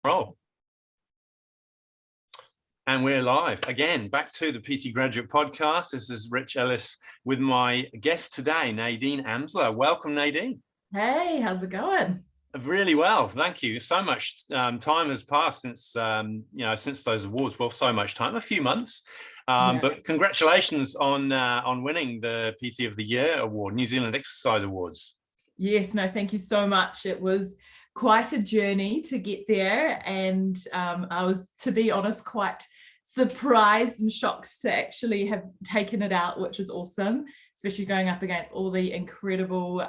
roll. And we're live again, back to the PT Graduate Podcast. This is Rich Ellis with my guest today, Nadine Amsler. Welcome, Nadine. Hey, how's it going? Really well, thank you. So much time has passed since since those awards. Well, so much time, a few months. But congratulations on winning the PT of the Year award, New Zealand Exercise Awards. Yes, no, thank you so much. It was quite a journey to get there, and I was, to be honest, quite surprised and shocked to actually have taken it out, which is awesome, especially going up against all the incredible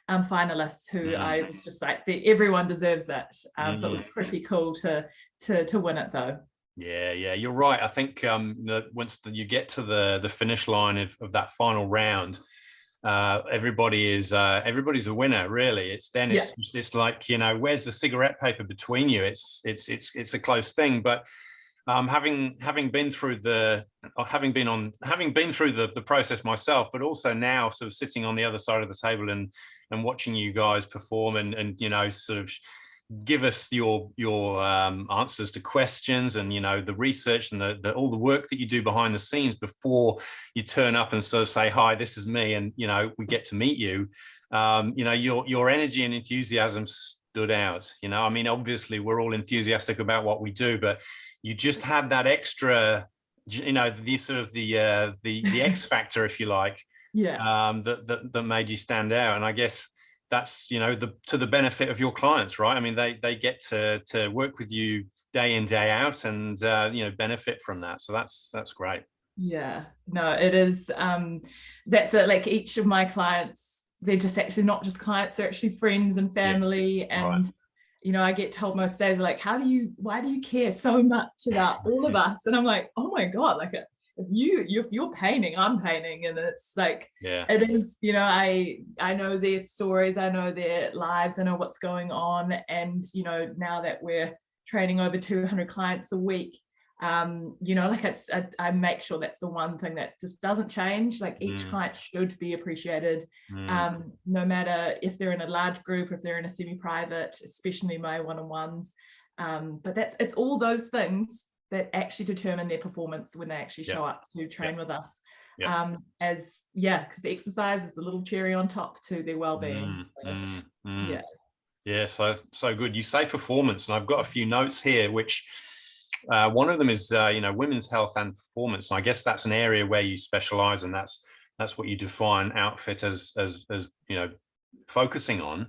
finalists who I was just like, everyone deserves it. So it was pretty cool to win it though. Yeah, you're right. I think once you get to the finish line of that final round, everybody's a winner, really. It's just like, where's the cigarette paper between you? It's a close thing, but having been through the process myself, but also now sort of sitting on the other side of the table and watching you guys perform and sort of give us your answers to questions and the research and all the work that you do behind the scenes before you turn up and sort of say, hi, this is me, and we get to meet you. Your energy and enthusiasm stood out. I mean, obviously we're all enthusiastic about what we do, but you just had that extra, the sort of the X factor, if you like, that made you stand out. And I guess that's to the benefit of your clients, right? I mean, they get to work with you day in, day out, and benefit from that. So that's great. Yeah, no, it is. That's it. Like, each of my clients, they're just actually not just clients; they're actually friends and family. And I get told most days, like, why do you care so much about all of us? And I'm like, oh my God, like, if you're painting, I'm painting. And it's like, it is, I know their stories, I know their lives, I know what's going on. And, now that we're training over 200 clients a week, like I make sure that's the one thing that just doesn't change. Like, each client should be appreciated, no matter if they're in a large group, if they're in a semi-private, especially my one-on-ones. But it's all those things that actually determine their performance when they actually show up to train with us. Because the exercise is the little cherry on top to their well-being. So good. You say performance, and I've got a few notes here, which one of them is women's health and performance, and I guess that's an area where you specialize, and that's what you define Outfit as focusing on.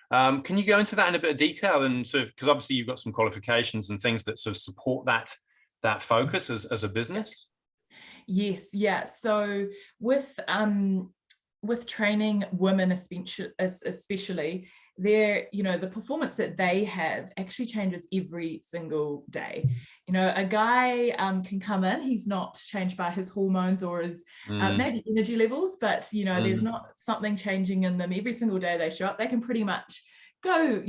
Can you go into that in a bit of detail, and sort of, because obviously you've got some qualifications and things that sort of support that focus as a business? Yes, yeah. So with training women, especially, the performance that they have actually changes every single day. A guy can come in, he's not changed by his hormones or his maybe energy levels, but there's not something changing in them. Every single day they show up, they can pretty much go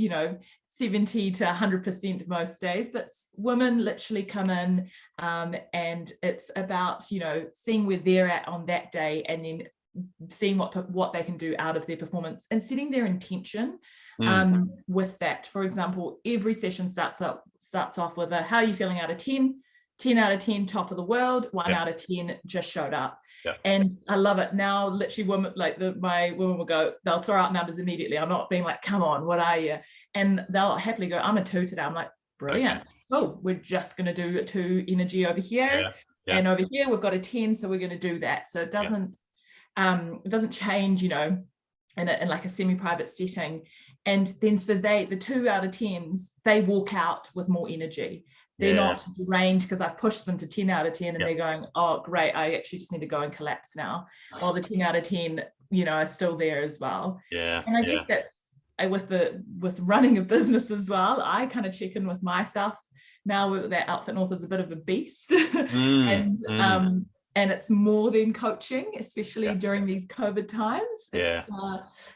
70 to 100% most days, but women literally come in, and it's about seeing where they're at on that day, and then seeing what they can do out of their performance and setting their intention with that. For example, every session starts off with how are you feeling out of 10? 10 out of 10, top of the world. 1 out of 10 just showed up. And I love it now. Literally, women, my women will go, they'll throw out numbers immediately. I'm not being like, come on, what are you? And they'll happily go, I'm a 2 today. I'm like, brilliant. Oh, we're just going to do a 2 energy over here. And over here we've got a 10, so we're going to do that. So it doesn't change, in like a semi-private setting. And then so the 2 out of 10s, they walk out with more energy. They're not drained because I've pushed them to 10 out of 10 and they're going, oh, great, I actually just need to go and collapse now. While the 10 out of 10, are still there as well. And I guess that with running a business as well, I kind of check in with myself now that Outfit North is a bit of a beast. And it's more than coaching, especially during these COVID times. It's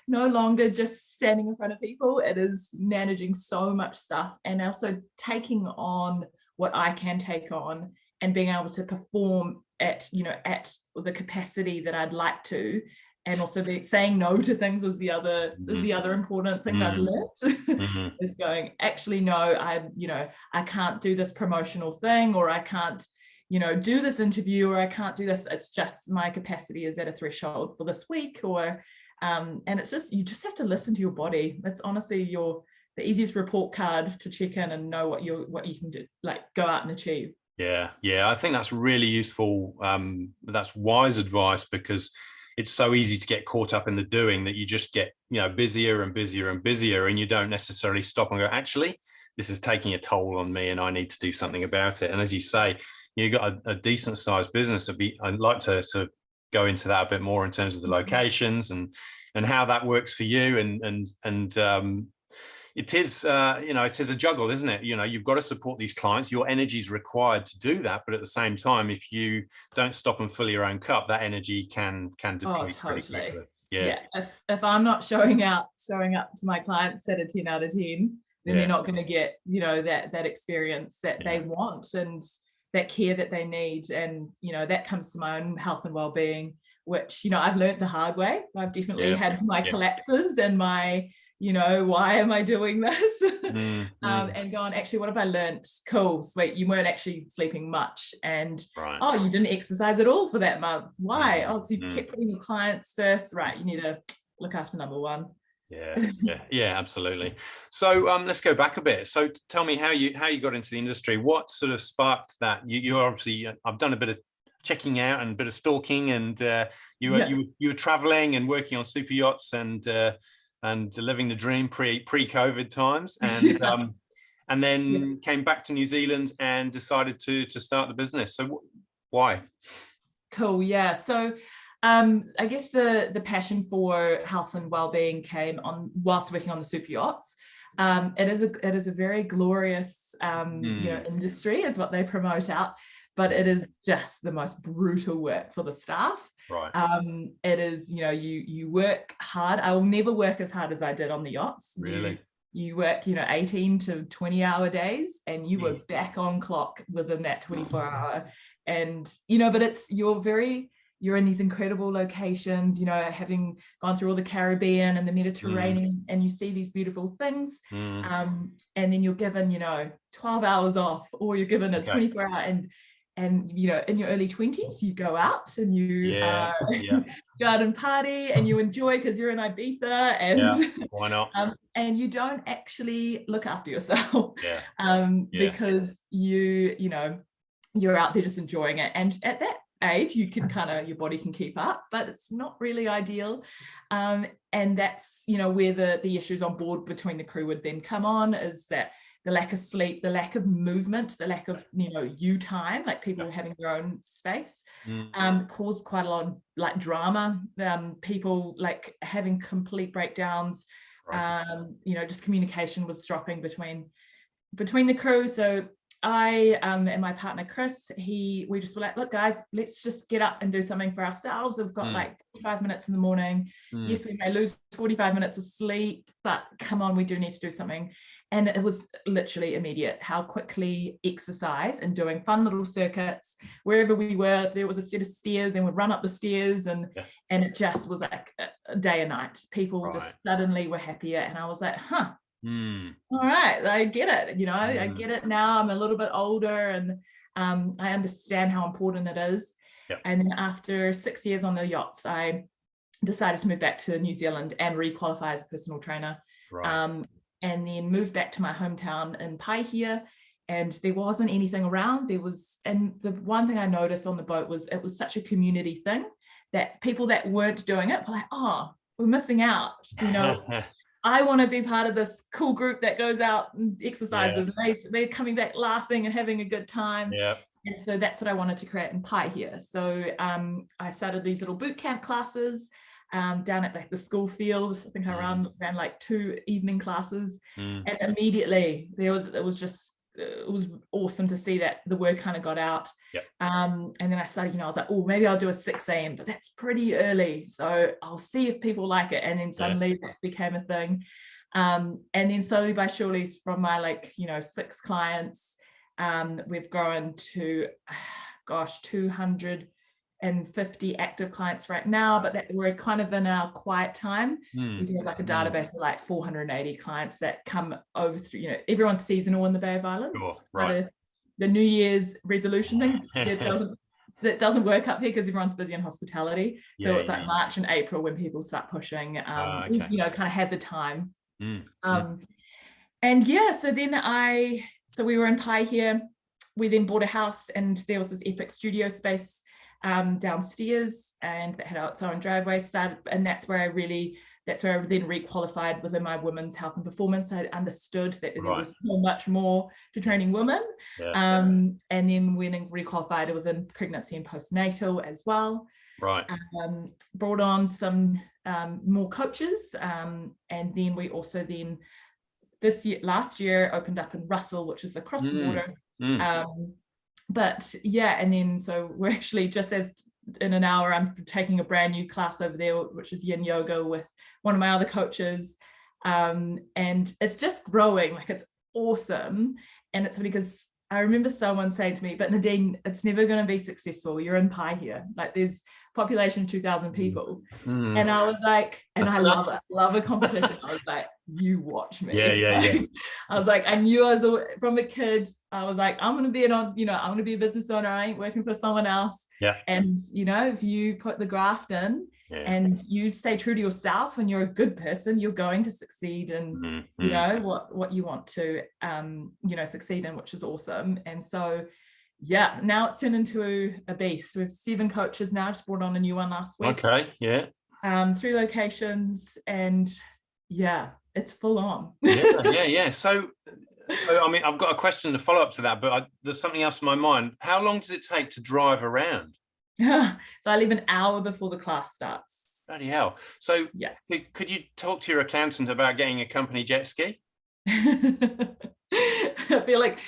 no longer just standing in front of people. It is managing so much stuff, and also taking on what I can take on and being able to perform at the capacity that I'd like to, and also saying no to things is the other important thing that I've learned. Is going, actually, no, I can't do this promotional thing, or I can't, do this interview, or I can't do this. It's just my capacity is at a threshold for this week, or and it's just, you just have to listen to your body. It's honestly the easiest report card to check in and know what you can do, like go out and achieve. Yeah, I think that's really useful. That's wise advice, because it's so easy to get caught up in the doing that you just get, busier and busier and busier, and you don't necessarily stop and go, actually, this is taking a toll on me and I need to do something about it. And as you say, you've got a decent sized business. I'd like to sort of go into that a bit more in terms of the locations and how that works for you. And it is, it is a juggle, isn't it? You've got to support these clients. Your energy is required to do that, but at the same time, if you don't stop and fill your own cup, that energy can deplete pretty quickly. Yeah. If I'm not showing up to my clients at a 10 out of 10, then they're not going to get, that experience that they want and that care that they need. And, that comes to my own health and well-being, which, I've learned the hard way. I've definitely had my collapses and my, why am I doing this? And going, actually, what have I learned? Cool, sweet. You weren't actually sleeping much. And, you didn't exercise at all for that month. Why? So you kept putting your clients first. Right. You need to look after number one. Yeah, absolutely. So let's go back a bit. So tell me how you got into the industry. What sort of sparked that? You obviously, I've done a bit of checking out and a bit of stalking, and you were traveling and working on super yachts and living the dream pre-COVID times, and then came back to New Zealand and decided to start the business. So why? Cool. Yeah. So I guess the passion for health and well-being came on whilst working on the super yachts. It is a very glorious industry, is what they promote out, but it is just the most brutal work for the staff. Right. It is, you work hard. I will never work as hard as I did on the yachts. Really? You work, 18 to 20-hour days, and you were back on clock within that 24-hour. And, but you're in these incredible locations, having gone through all the Caribbean and the Mediterranean, and you see these beautiful things. And then you're given, 12 hours off, or you're given a 24-hour, and in your early 20s, you go out and you go out and party and you enjoy because you're in Ibiza, and why not? And you don't actually look after yourself because you're out there just enjoying it. And at that age, you can your body can keep up, but it's not really ideal. And that's, where the issues on board between the crew would then come on, is that the lack of sleep, the lack of movement, the lack of, you time, like people having their own space, caused quite a lot of like drama, people like having complete breakdowns, just communication was dropping between the crew. So I and my partner Chris, we just were like, look guys, let's just get up and do something for ourselves. We've got like 45 minutes in the morning. Yes, we may lose 45 minutes of sleep, but come on, we do need to do something. And it was literally immediate how quickly exercise and doing fun little circuits wherever we were. If there was a set of stairs, and we'd run up the stairs, and it just was like a day and night. People just suddenly were happier, and I was like, all right, I get it. I get it now. I'm a little bit older, and I understand how important it is. And then after 6 years on the yachts, I decided to move back to New Zealand and re-qualify as a personal trainer. And then moved back to my hometown in Paihia, and there wasn't anything around. And the one thing I noticed on the boat was it was such a community thing that people that weren't doing it were like, oh, we're missing out. I want to be part of this cool group that goes out and exercises. And they're coming back laughing and having a good time. And so that's what I wanted to create in Paihia. So I started these little boot camp classes down at like the school field. I think I ran like 2 evening classes, and immediately it was awesome to see that the word kind of got out. And then I started, I was like, oh, maybe I'll do a 6 a.m, but that's pretty early, so I'll see if people like it. And then suddenly that became a thing. And then slowly by surely, from my 6 clients, we've grown to 200 150 active clients right now, but that we're kind of in our quiet time. We do have like a database of like 480 clients that come over through, you know, everyone's seasonal in the Bay of Islands. Sure, It's right. the New Year's resolution thing. That doesn't work up here because everyone's busy in hospitality. So it's like March and April when people start pushing, Okay. you know, kind of had the time. Mm. And yeah, so we were in Pai here. We then bought a house, and there was this epic studio space downstairs, and that had its own driveway. And that's where I then requalified within my women's health and performance. I understood that there was so much more to training women. And then went and requalified within pregnancy and postnatal as well. Right. Brought on some more coaches, and then we also last year opened up in Russell, which is across the border. But yeah, and then so we're actually in an hour, I'm taking a brand new class over there, which is yin yoga with one of my other coaches. And it's just growing, like it's awesome. And it's because I remember someone saying to me, but Nadine, it's never going to be successful. You're in Pai here. Like there's population 2,000 people. And I was like, and I love a competition. I was like, you watch me. I was like, I knew from a kid, I was like, I'm going to be I'm going to be a business owner. I ain't working for someone else. Yeah. And, you know, if you put the graft in and you stay true to yourself and you're a good person, you're going to succeed in, you know, what you want to, you know, succeed in, which is awesome. And so, yeah, now it's turned into a beast. We have 7 coaches now. Just brought on a new one last week. Okay. Yeah. 3 locations, and yeah, it's full on. Yeah. So I mean, I've got a question to follow up to that, but there's something else in my mind. How long does it take to drive around? So I leave an hour before the class starts. Bloody hell. So yeah, could you talk to your accountant about getting a company jet ski? I feel like,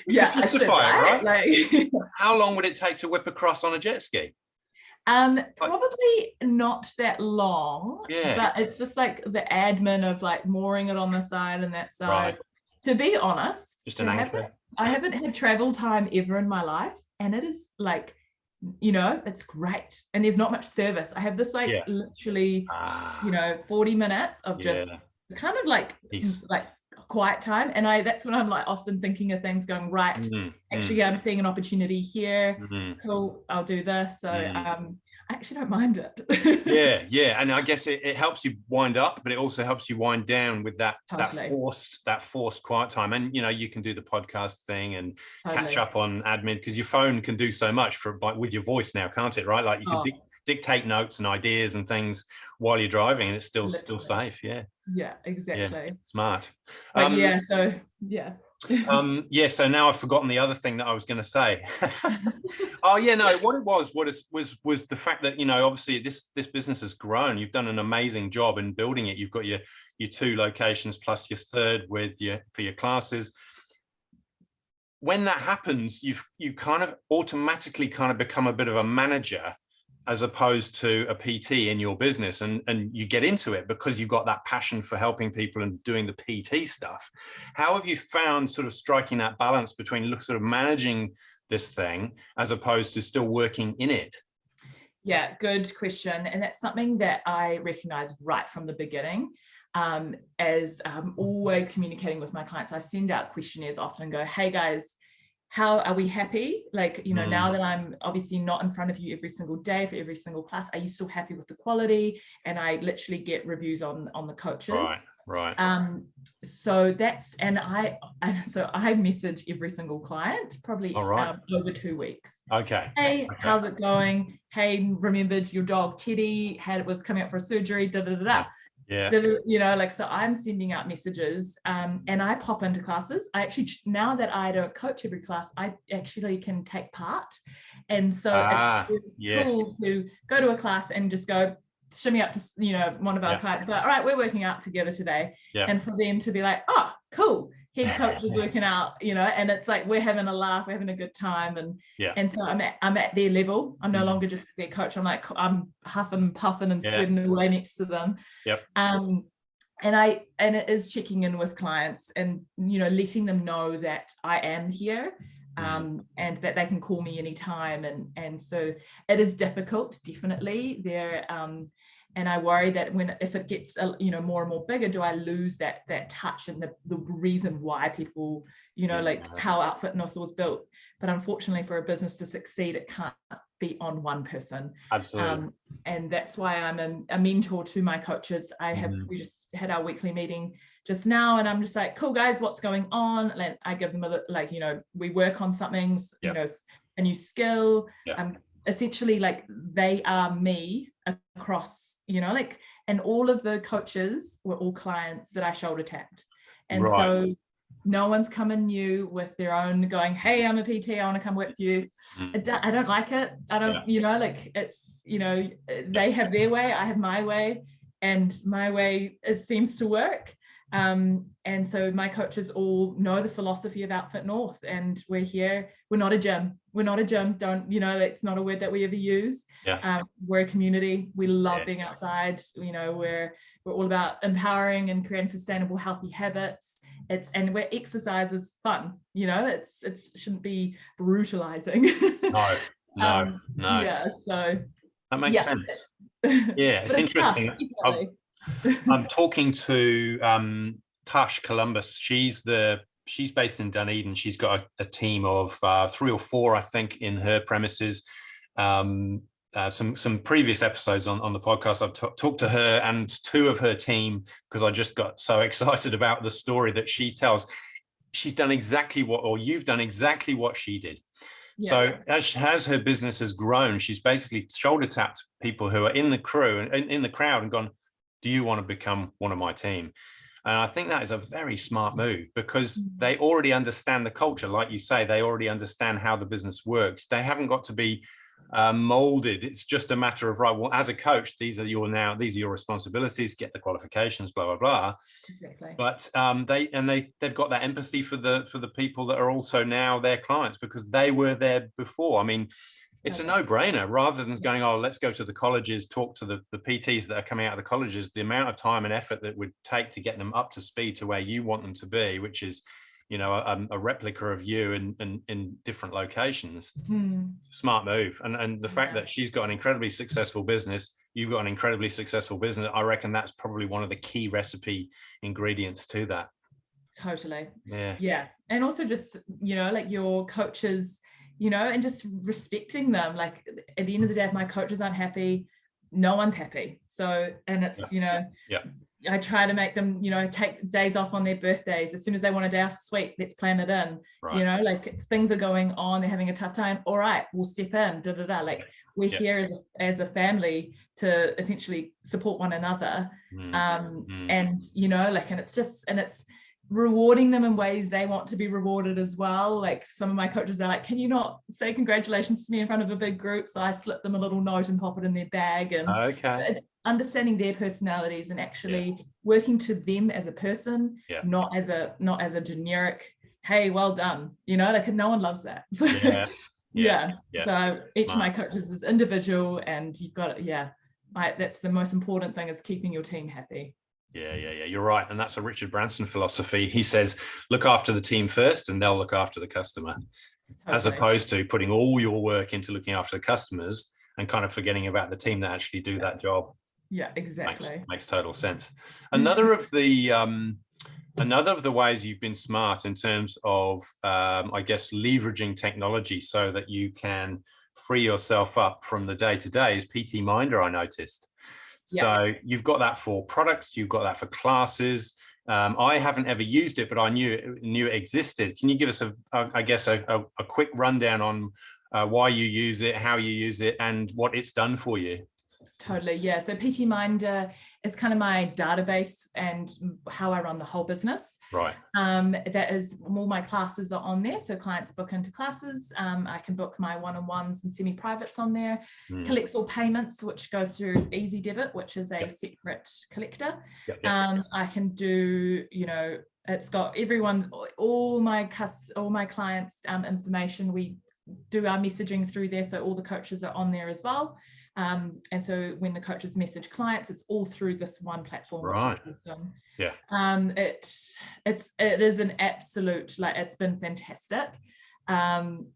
yeah, I should, right? Like, how long would it take to whip across on a jet ski? Probably not that long, but it's just like the admin of like mooring it on the side and that side. Right. To be honest, just an anchor. I haven't had travel time ever in my life, and it is like, you know, it's great, and there's not much service. I have this like literally, you know, 40 minutes of just kind of like quiet time, and that's when I'm like often thinking of things, going right, actually I'm seeing an opportunity here, cool, I'll do this. So I actually don't mind it. yeah and I guess it helps you wind up, but it also helps you wind down with that forced quiet time. And you know, you can do the podcast thing and catch up on admin, because your phone can do so much with your voice now, can't it? Right, like you can dictate notes and ideas and things while you're driving, and it's still safe. Yeah, exactly. Smart. So now I've forgotten the other thing that I was going to say. What it was the fact that, you know, obviously this business has grown. You've done an amazing job in building it. You've got your 2 locations plus your third for your classes. When that happens, you kind of automatically kind of become a bit of a manager as opposed to a PT in your business, and you get into it because you've got that passion for helping people and doing the PT stuff. How have you found sort of striking that balance between sort of managing this thing as opposed to still working in it? Yeah, good question. And that's something that I recognize right from the beginning. As I'm always communicating with my clients, I send out questionnaires often and go, hey guys, how are we happy? Like, you know, now that I'm obviously not in front of you every single day for every single class, are you still happy with the quality? And I literally get reviews on the coaches. Right. So I message every single client probably over 2 weeks. Okay. Hey, how's it going? Hey, remembered your dog Teddy was coming up for a surgery, Yeah. You know, like, so I'm sending out messages, and I pop into classes. I actually, now that I don't coach every class, I actually can take part. And so it's cool to go to a class and just go shimmy up to, you know, one of our clients, go, all right, we're working out together today. And for them to be like, oh, cool, head coach is working out, you know, and it's like, we're having a laugh, we're having a good time. And so I'm at their level. I'm no longer just their coach. I'm huffing and puffing and sweating away next to them. And it is checking in with clients and, you know, letting them know that I am here. and that they can call me anytime. And so it is difficult, definitely. And I worry that if it gets more and more bigger, do I lose that touch and the reason why people, like how Outfit North was built. But unfortunately, for a business to succeed, it can't be on one person. Absolutely. And that's why I'm a mentor to my coaches. We just had our weekly meeting just now, and I'm just like, cool guys, what's going on? And I give them we work on something, a new skill. Essentially, like, they are me across, and all of the coaches were all clients that I shoulder tapped. And so no one's coming new with their own going, hey, I'm a PT, I want to come work for you. I don't like it. I don't, it's, they have their way, I have my way, and my way, it seems to work. And so my coaches all know the philosophy of Outfit North, and we're here. We're not a gym. Don't, that's not a word that we ever use. We're a community. We love being outside. We're all about empowering and creating sustainable, healthy habits. And where exercise is fun. It shouldn't be brutalizing. No. Yeah. So that makes sense. Yeah, it's interesting. I'm talking to Tash Columbus. She's based in Dunedin. She's got a team of 3 or 4, I think, in her premises. Some previous episodes on the podcast, I've talked to her and 2 of her team, because I just got so excited about the story that she tells. She's done exactly you've done exactly what she did. So as her business has grown, she's basically shoulder tapped people who are in the crew and in the crowd and gone, do you want to become one of my team? And I think that is a very smart move, because they already understand the culture. Like you say, they already understand how the business works. They haven't got to be molded. It's just a matter of, right, well, as a coach, these are your responsibilities, get the qualifications, blah, blah, blah. Exactly. But they've got that empathy for the people that are also now their clients, because they were there before. I mean, it's a no-brainer. Rather than going, oh, let's go to the colleges, talk to the PTs that are coming out of the colleges, the amount of time and effort that would take to get them up to speed to where you want them to be, which is, a replica of you in different locations. Smart move. And the fact that she's got an incredibly successful business, you've got an incredibly successful business, I reckon that's probably one of the key recipe ingredients to that. Totally. Yeah. And also just, like your coaches, and just respecting them. Like, at the end of the day, if my coaches aren't happy, no one's happy. So, and it's, I try to make them, take days off on their birthdays. As soon as they want a day off, sweet, let's plan it in. Like, things are going on, they're having a tough time. All right, we'll step in, Like, we're here as a family to essentially support one another. And, and it's rewarding them in ways they want to be rewarded as well. Like, some of my coaches, they're like, can you not say congratulations to me in front of a big group? So I slip them a little note and pop it in their bag. And it's understanding their personalities and actually working to them as a person, not as a generic, hey, well done. Like, no one loves that. So, so each of my coaches is individual, and you've got that's the most important thing, is keeping your team happy. Yeah, you're right. And that's a Richard Branson philosophy. He says, look after the team first and they'll look after the customer, as opposed to putting all your work into looking after the customers and kind of forgetting about the team that actually do that job. Yeah, exactly. Makes total sense. Another of the ways you've been smart in terms of, I guess, leveraging technology so that you can free yourself up from the day-to-day is PT Minder, I noticed. So you've got that for products, you've got that for classes. I haven't ever used it, but I knew it existed. Can you give us a quick rundown on why you use it, how you use it, and what it's done for you? Totally, yeah. So PT Minder is kind of my database and how I run the whole business. Right. That is, all my classes are on there. So clients book into classes. I can book my one-on-ones and semi-privates on there. Collects all payments, which goes through Easy Debit, which is a separate collector. I can do, it's got everyone, all my clients' information. We do our messaging through there, so all the coaches are on there as well. And so when the coaches message clients, it's all through this one platform. Right. Which is awesome. Yeah. It is an absolute, like, it's been fantastic. And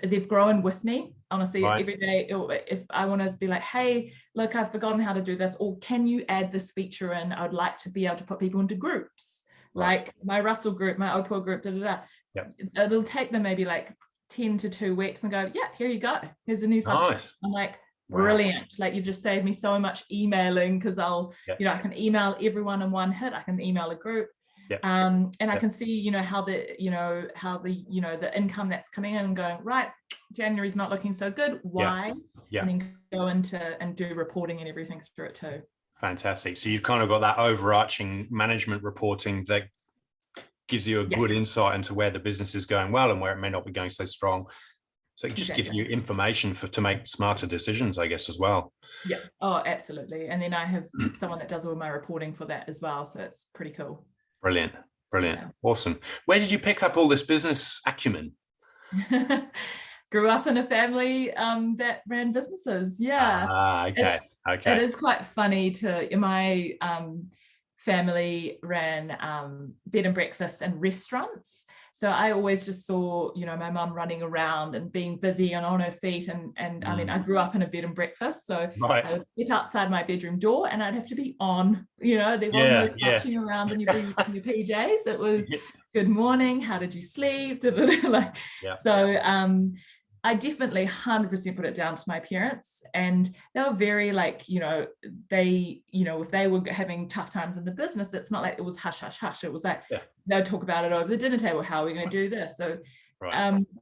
they've grown with me, honestly. Right. Every day, if I want to be like, hey, look, I've forgotten how to do this, or can you add this feature in? I would like to be able to put people into groups, like my Russell group, my Opal group, Yep. It'll take them maybe like 10 to 2 weeks and go, yeah, here you go, here's a new function. Nice. I'm like, Wow. Brilliant. Like, you've just saved me so much emailing, because I can email everyone in one hit. I can email a group. And I can see, how the income that's coming in and going, right, January's not looking so good. Why? And then go into and do reporting and everything through it too. Fantastic. So you've kind of got that overarching management reporting that gives you a good insight into where the business is going well and where it may not be going so strong. So it just gives you information to make smarter decisions, I guess, as well. Yeah. Oh, absolutely. And then I have someone that does all my reporting for that as well. So it's pretty cool. Brilliant. Awesome. Where did you pick up all this business acumen? Grew up in a family that ran businesses. Okay. It is quite funny my family ran bed and breakfast and restaurants. So I always just saw, my mum running around and being busy and on her feet. And I mean, I grew up in a bed and breakfast. So I would get outside my bedroom door and I'd have to be on, there was no slouching around in your PJs. It was good morning. How did you sleep? So I definitely 100% put it down to my parents, and they were very like, if they were having tough times in the business, it's not like it was hush, hush, hush. It was like, they'd talk about it over the dinner table. How are we going to do this? So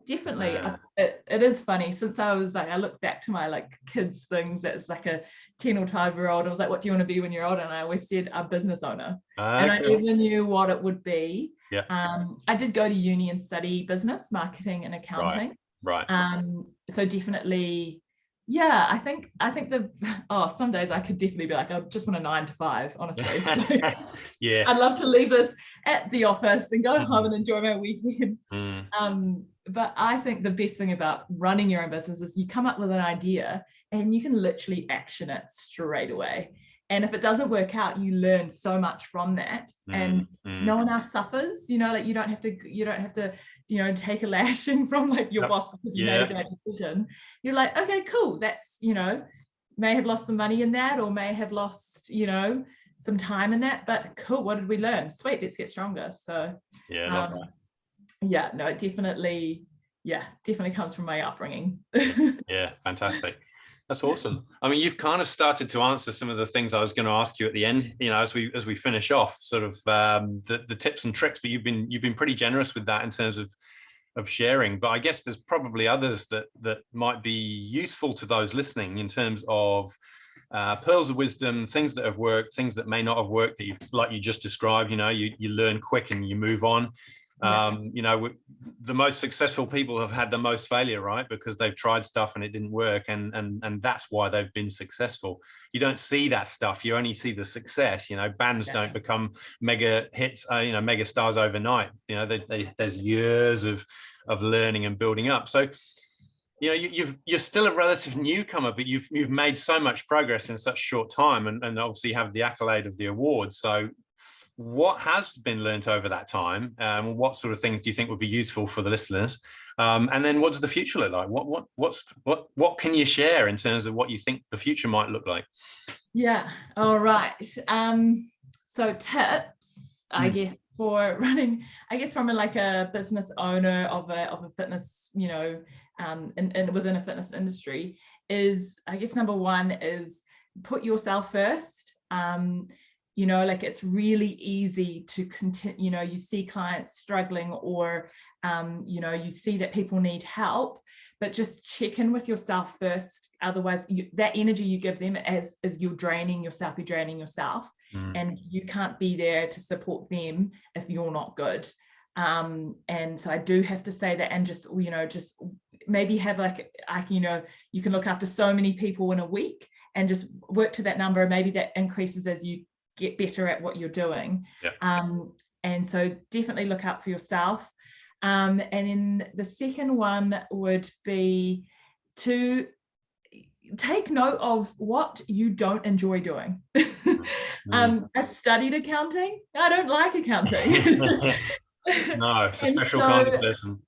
definitely, it is funny. Since I was like, I look back to my like kids things, that's like a 10 or 12-year-old. I was like, what do you want to be when you're older? And I always said a business owner. And I never knew what it would be. I did go to uni and study business, marketing and accounting. So definitely, I think some days I could definitely be like, I just want a 9 to 5, honestly. I'd love to leave this at the office and go home and enjoy my weekend. But I think the best thing about running your own business is you come up with an idea and you can literally action it straight away. And if it doesn't work out, you learn so much from that, and no one else suffers. Like you don't have to, take a lashing from like your boss because you made a bad decision. You're like, okay, cool. That's, may have lost some money in that, or may have lost, some time in that, but cool. What did we learn? Sweet. Let's get stronger. So it definitely comes from my upbringing. Fantastic. That's awesome. I mean, you've kind of started to answer some of the things I was going to ask you at the end, as we finish off, sort of the tips and tricks, but you've been pretty generous with that in terms of sharing. But I guess there's probably others that might be useful to those listening in terms of pearls of wisdom, things that have worked, things that may not have worked, that like you just described, you learn quick and you move on. The most successful people have had the most failure, right? Because they've tried stuff and it didn't work, and that's why they've been successful. You don't see that stuff, you only see the success. Bands don't become mega hits, mega stars overnight. There's years of learning and building up. So you're still a relative newcomer, but you've made so much progress in such a short time, and obviously have the accolade of the award. So what has been learnt over that time? What sort of things do you think would be useful for the listeners? And then what does the future look like? What can you share in terms of what you think the future might look like? Yeah. All right. So tips, I guess, for running, I guess from a business owner of a fitness, within a fitness industry, is, I guess, number one is put yourself first. It's really easy to continue, you see clients struggling, or, you see that people need help, but just check in with yourself first. Otherwise, that energy you give them as you're draining yourself, and you can't be there to support them if you're not good. And so I do have to say that, and just maybe have you can look after so many people in a week and just work to that number. Maybe that increases as you get better at what you're doing. And so definitely look out for yourself. And then the second one would be to take note of what you don't enjoy doing. I studied accounting. I don't like accounting. No, it's a And special so, kind of person.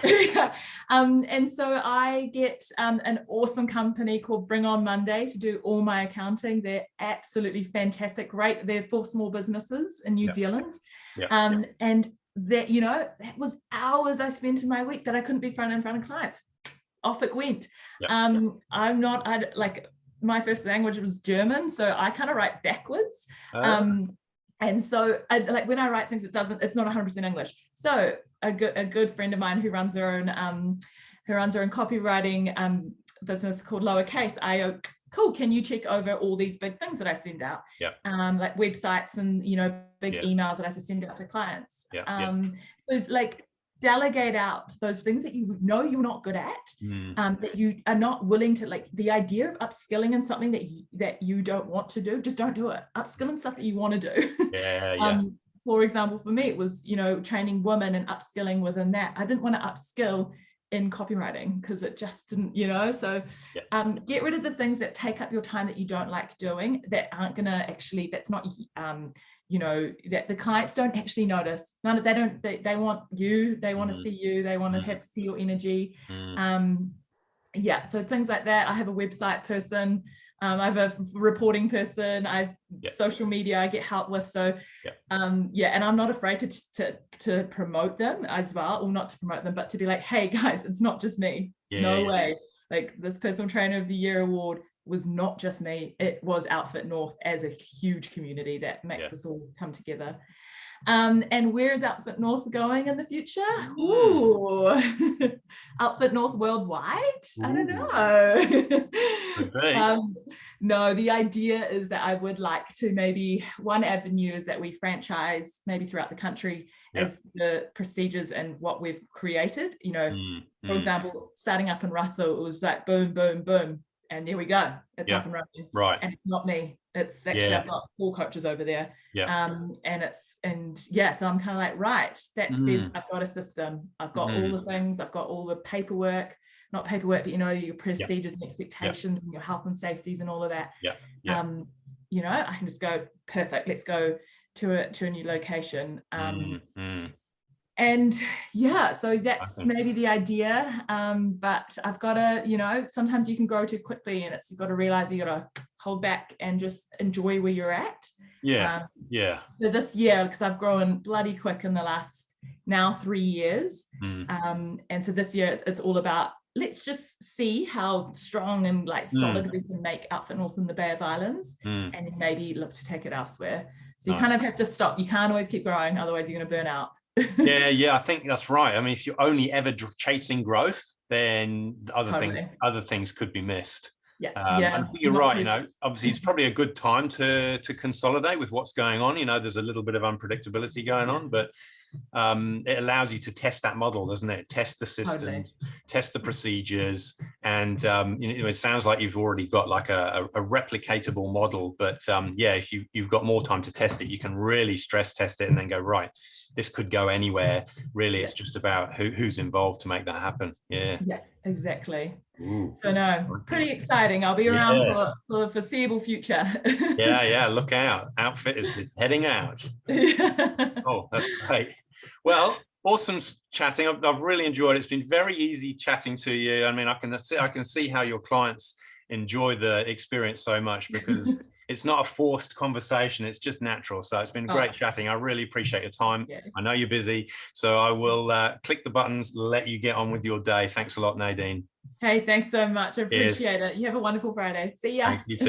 yeah. And so I get an awesome company called Bring On Monday to do all my accounting. They're absolutely fantastic. Great. They're for small businesses in New Zealand. And that, you know, that was hours I spent in my week that I couldn't be in front of clients. Off it went. My first language was German, so I kind of write backwards. And so like when I write things, it's not 100% English. So a good friend of mine who runs her own copywriting business called Lowercase, cool, can you check over all these big things that I send out? Like websites and, you know, big emails that I have to send out to clients. So like delegate out those things that you know you're not good at, that you are not willing to, like the idea of upskilling in something that you don't want to do, just don't do it. Upskill in stuff that you want to do. For example, for me, it was, you know, training women and upskilling within that. I didn't want to upskill in copywriting because it just didn't, you know, so get rid of the things that take up your time that you don't like doing, that aren't going to actually, that's not, you know, that the clients don't actually notice. They want you, they want to see you, they want to see your energy. So things like that. I have a website person, I have a reporting person, I have social media I get help with. So and I'm not afraid to promote them as well, or not to promote them, but to be like, hey guys, it's not just me. No way. Like this Personal Trainer of the Year award was not just me, it was Outfit North as a huge community that makes us all come together. And where is Outfit North going in the future? Ooh. Outfit North worldwide? I don't know. No, the idea is that I would like to, maybe one avenue is that we franchise maybe throughout the country as the procedures and what we've created. You know, for example, starting up in Russell, it was like boom, boom, boom. And there we go. It's up and running. Right. And it's not me. It's actually, I've got 4 coaches over there. So I'm kind of like, right, I've got a system. I've got all the things. I've got all the paperwork, not paperwork, but you know, your procedures and expectations and your health and safeties and all of that. You know, I can just go, perfect. Let's go to a new location. And so that's maybe the idea, but I've got to, you know, sometimes you can grow too quickly, and you've got to realize you got to hold back and just enjoy where you're at. So this year, because I've grown bloody quick in the last now 3 years, and so this year it's all about, let's just see how strong and like solid we can make Outfit North in the Bay of Islands, and then maybe look to take it elsewhere. So you kind of have to stop. You can't always keep growing, otherwise you're going to burn out. I think that's right. I mean, if you're only ever chasing growth, then other things could be missed. I think you're right. You know, obviously it's probably a good time to consolidate with what's going on. You know, there's a little bit of unpredictability going on, but it allows you to test that model, doesn't it? Test the systems, test the procedures, and you know, it sounds like you've already got like a replicatable model. But if you've got more time to test it, you can really stress test it and then go, right, this could go anywhere. Really, it's just about who's involved to make that happen. Yeah, exactly. Ooh. So no, pretty exciting. I'll be around for the foreseeable future. Look out. Outfit is heading out. Oh, that's great. Well, awesome chatting. I've really enjoyed it. It's been very easy chatting to you. I mean, I can see how your clients enjoy the experience so much, because it's not a forced conversation, it's just natural. So it's been great chatting. I really appreciate your time. I know you're busy, so I will click the buttons, let you get on with your day. Thanks a lot, Nadine. Hey, thanks so much. I appreciate it. You have a wonderful Friday. See ya. Thanks, you too.